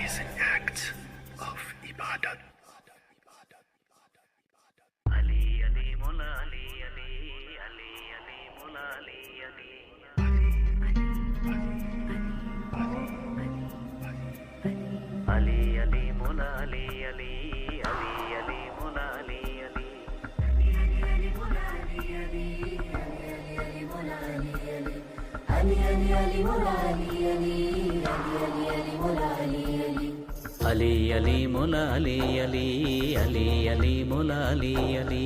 is an act of ibadat. Ali Ali Mola Ali Ali Ali Ali Mola Ali Ali Ali Ali Mola Ali Ali Ali Ali Mola Ali Ali Ali Ali Mola Ali Ali Ali Ali Mola Ali Ali